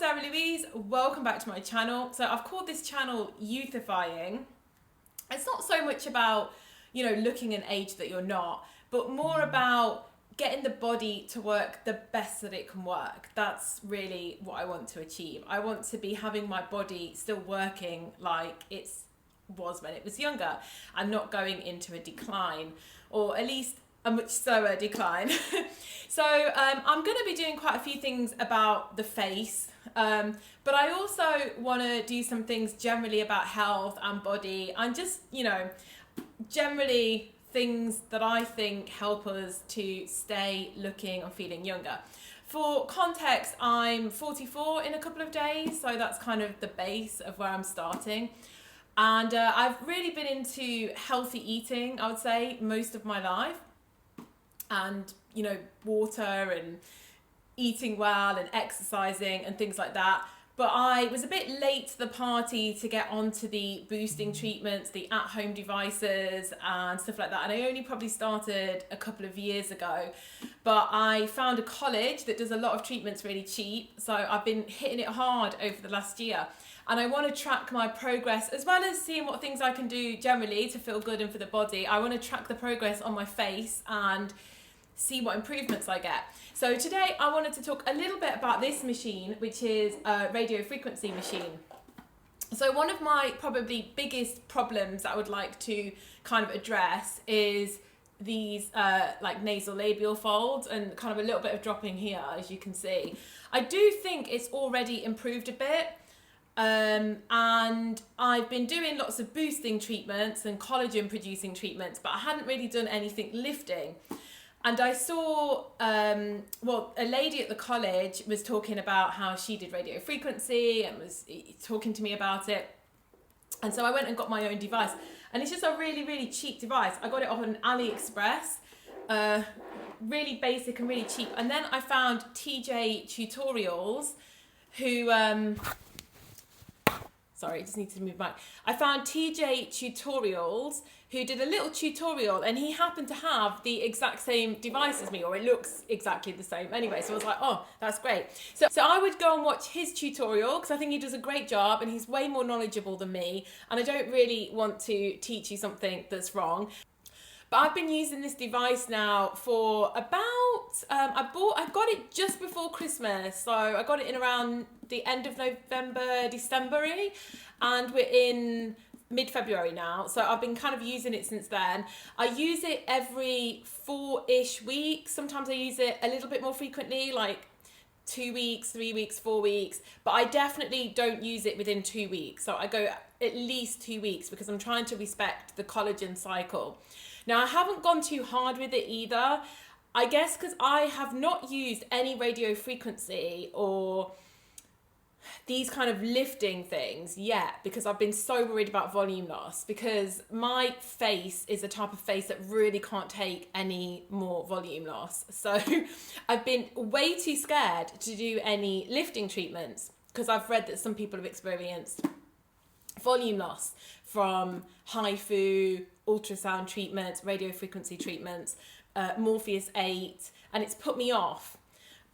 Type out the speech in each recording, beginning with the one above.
Sarah Louise, welcome back to my channel. So I've called this channel Youthifying. It's not so much about, looking an age that you're not, but more about getting the body to work the best that it can work. That's really what I want to achieve. I want to be having my body still working like it was when it was younger and not going into a decline, or at least a much slower decline. So I'm going to be doing quite a few things about the face, but I also want to do some things generally about health and body, and just, generally things that I think help us to stay looking and feeling younger. For context, I'm 44 in a couple of days, so that's kind of the base of where I'm starting. And I've really been into healthy eating, I would say, most of my life. And, water and eating well and exercising and things like that. But I was a bit late to the party to get onto the boosting treatments, the at-home devices and stuff like that. And I only probably started a couple of years ago. But I found a college that does a lot of treatments really cheap. So I've been hitting it hard over the last year. And I want to track my progress, as well as seeing what things I can do generally to feel good and for the body. I want to track the progress on my face and see what improvements I get. So today I wanted to talk a little bit about this machine, which is a radio frequency machine. So one of my probably biggest problems that I would like to kind of address is these like nasolabial folds and kind of a little bit of dropping here, as you can see. I do think it's already improved a bit. And I've been doing lots of boosting treatments and collagen producing treatments, but I hadn't really done anything lifting. And I saw, a lady at the college was talking about how she did radio frequency and was talking to me about it. And so I went and got my own device. And it's just a really, really cheap device. I got it off on AliExpress, really basic and really cheap. And then I found TJ Tutorials, who... Sorry, just need to move back. I found TJ Tutorials, who did a little tutorial, and he happened to have the exact same device as me, or it looks exactly the same anyway. So I was like, oh, that's great. So I would go and watch his tutorial, because I think he does a great job and he's way more knowledgeable than me. And I don't really want to teach you something that's wrong. But I've been using this device now for about, I got it just before Christmas. So I got it in around the end of November, December-y, and we're in mid-February now. So I've been kind of using it since then. I use it every 4-ish weeks. Sometimes I use it a little bit more frequently, like 2 weeks, 3 weeks, 4 weeks. But I definitely don't use it within 2 weeks. So I go at least 2 weeks because I'm trying to respect the collagen cycle. Now, I haven't gone too hard with it either. I guess because I have not used any radio frequency or these kind of lifting things yet, because I've been so worried about volume loss, because my face is the type of face that really can't take any more volume loss. So I've been way too scared to do any lifting treatments, because I've read that some people have experienced volume loss from HIFU, ultrasound treatments, radio frequency treatments, Morpheus 8, and it's put me off.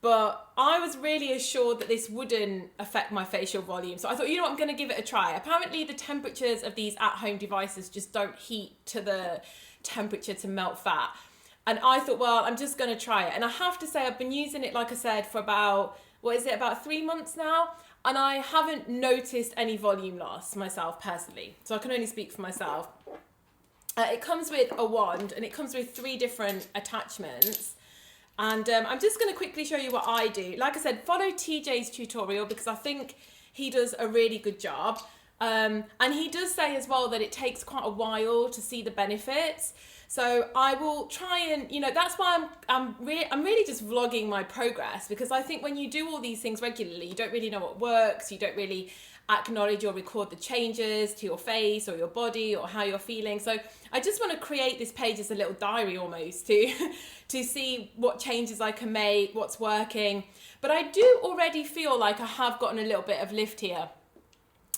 But I was really assured that this wouldn't affect my facial volume. So I thought, I'm going to give it a try. Apparently the temperatures of these at-home devices just don't heat to the temperature to melt fat. And I thought, well, I'm just going to try it. And I have to say, I've been using it, like I said, for about 3 months now. And I haven't noticed any volume loss myself personally. So I can only speak for myself. It comes with a wand, and it comes with 3 different attachments. And I'm just going to quickly show you what I do. Like I said, follow TJ's tutorial, because I think he does a really good job. And he does say as well that it takes quite a while to see the benefits. So I will try and, that's why I'm really just vlogging my progress, because I think when you do all these things regularly, you don't really know what works. You don't really acknowledge or record the changes to your face or your body or how you're feeling. So I just want to create this page as a little diary almost to see what changes I can make, what's working. But I do already feel like I have gotten a little bit of lift here.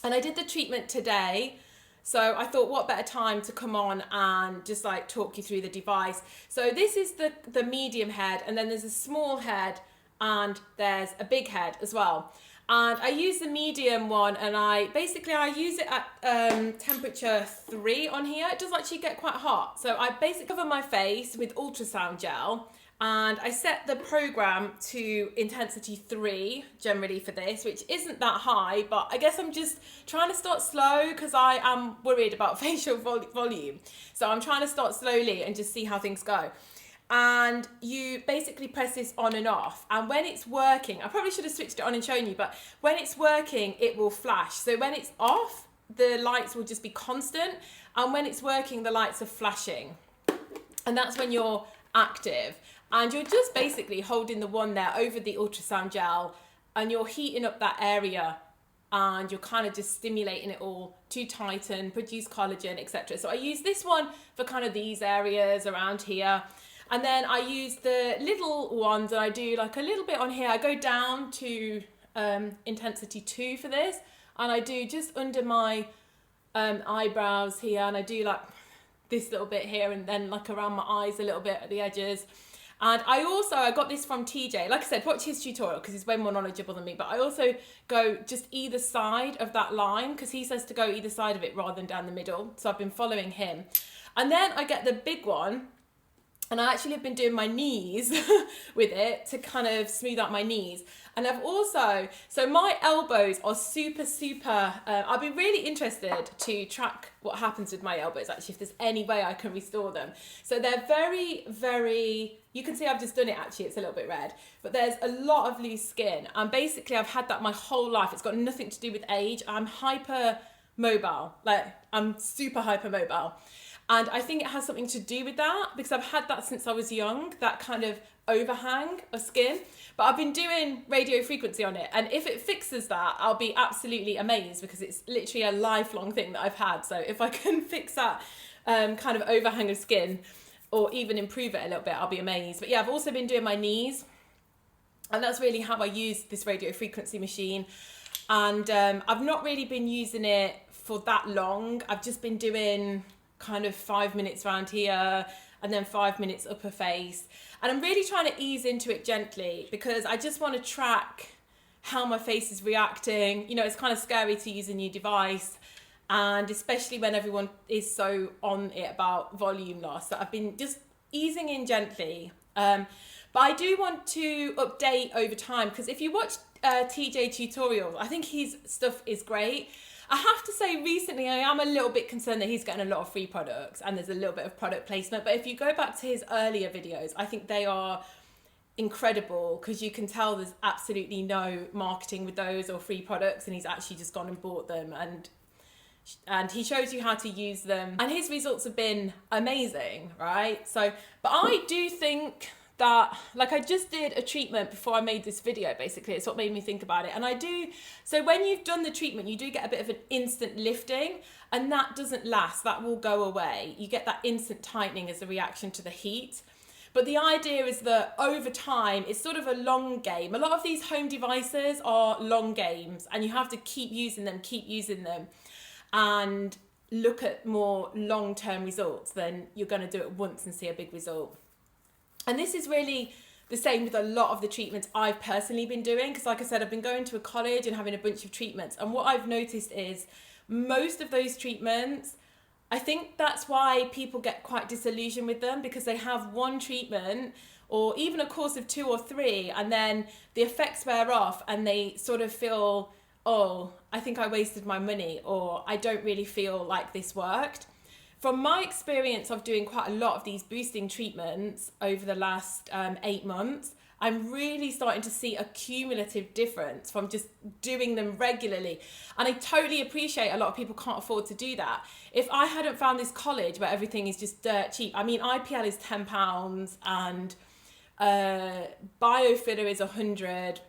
And I did the treatment today. So I thought, what better time to come on and just like talk you through the device. So this is the medium head, and then there's a small head and there's a big head as well. And I use the medium one, and I use it at temperature 3 on here. It does actually get quite hot. So I basically cover my face with ultrasound gel, and I set the program to intensity 3 generally for this, which isn't that high, but I guess I'm just trying to start slow because I am worried about facial volume. So I'm trying to start slowly and just see how things go. And you basically press this on and off, and when it's working, I probably should have switched it on and shown you, but when it's working it will flash. So when it's off, the lights will just be constant, and when it's working the lights are flashing, and that's when you're active. And you're just basically holding the wand there over the ultrasound gel, and you're heating up that area, and you're kind of just stimulating it all to tighten, produce collagen, etc. So I use this one for kind of these areas around here. And then I use the little ones, and I do like a little bit on here. I go down to intensity 2 for this, and I do just under my eyebrows here, and I do like this little bit here, and then like around my eyes a little bit at the edges. And I got this from TJ. Like I said, watch his tutorial because he's way more knowledgeable than me. But I also go just either side of that line because he says to go either side of it rather than down the middle. So I've been following him. And then I get the big one. And I actually have been doing my knees with it to kind of smooth out my knees. And I've also, so my elbows are super, I'll be really interested to track what happens with my elbows, actually, if there's any way I can restore them. So they're very, you can see I've just done it actually, it's a little bit red, but there's a lot of loose skin. And basically I've had that my whole life. It's got nothing to do with age. I'm hypermobile, like I'm super hypermobile. And I think it has something to do with that because I've had that since I was young, that kind of overhang of skin. But I've been doing radio frequency on it. And if it fixes that, I'll be absolutely amazed because it's literally a lifelong thing that I've had. So if I can fix that kind of overhang of skin or even improve it a little bit, I'll be amazed. But yeah, I've also been doing my knees. And that's really how I use this radio frequency machine. And I've not really been using it for that long. I've just been doing kind of 5 minutes around here and then 5 minutes upper face, and I'm really trying to ease into it gently because I just want to track how my face is reacting. You know, it's kind of scary to use a new device, and especially when everyone is so on it about volume loss, that I've been just easing in gently. But I do want to update over time because if you watch TJ tutorials, I think his stuff is great. I have to say recently I am a little bit concerned that he's getting a lot of free products and there's a little bit of product placement. But if you go back to his earlier videos, I think they are incredible because you can tell there's absolutely no marketing with those or free products, and he's actually just gone and bought them and he shows you how to use them, and his results have been amazing, right? So, but I do think that, like, I just did a treatment before I made this video, basically. It's what made me think about it. And so when you've done the treatment, you do get a bit of an instant lifting, and that doesn't last. That will go away. You get that instant tightening as a reaction to the heat. But the idea is that over time, it's sort of a long game. A lot of these home devices are long games, and you have to keep using them, and look at more long-term results than you're going to do it once and see a big result. And this is really the same with a lot of the treatments I've personally been doing, because like I said, I've been going to a college and having a bunch of treatments. And what I've noticed is most of those treatments, I think that's why people get quite disillusioned with them, because they have one treatment or even a course of 2 or 3, and then the effects wear off and they sort of feel, oh, I think I wasted my money, or I don't really feel like this worked. From my experience of doing quite a lot of these boosting treatments over the last 8 months, I'm really starting to see a cumulative difference from just doing them regularly. And I totally appreciate a lot of people can't afford to do that. If I hadn't found this college where everything is just dirt cheap, I mean, IPL is £10 and biofiller is 100.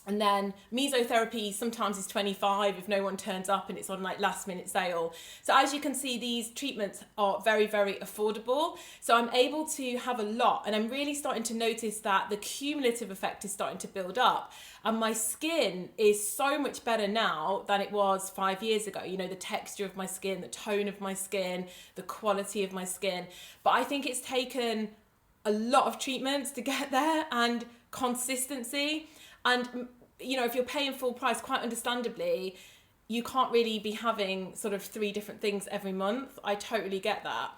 And then mesotherapy sometimes is 25 if no one turns up and it's on like last minute sale. So as you can see, these treatments are very, very affordable. So I'm able to have a lot, and I'm really starting to notice that the cumulative effect is starting to build up. And my skin is so much better now than it was 5 years ago. You know, the texture of my skin, the tone of my skin, the quality of my skin. But I think it's taken a lot of treatments to get there, and consistency. And you know, if you're paying full price, quite understandably, you can't really be having sort of 3 different things every month. I totally get that.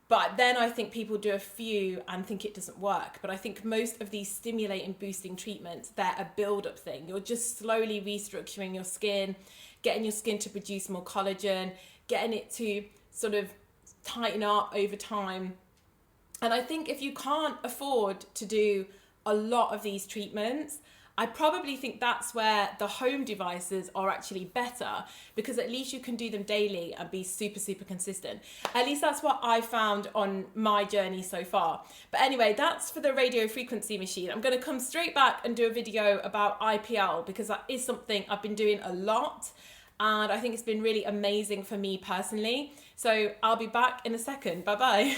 But then I think people do a few and think it doesn't work. But I think most of these stimulating, boosting treatments, they're a build-up thing. You're just slowly restructuring your skin, getting your skin to produce more collagen, getting it to sort of tighten up over time. And I think if you can't afford to do a lot of these treatments, I probably think that's where the home devices are actually better, because at least you can do them daily and be super, super consistent. At least that's what I found on my journey so far. But anyway, that's for the radio frequency machine. I'm going to come straight back and do a video about IPL, because that is something I've been doing a lot. And I think it's been really amazing for me personally. So I'll be back in a second. Bye-bye.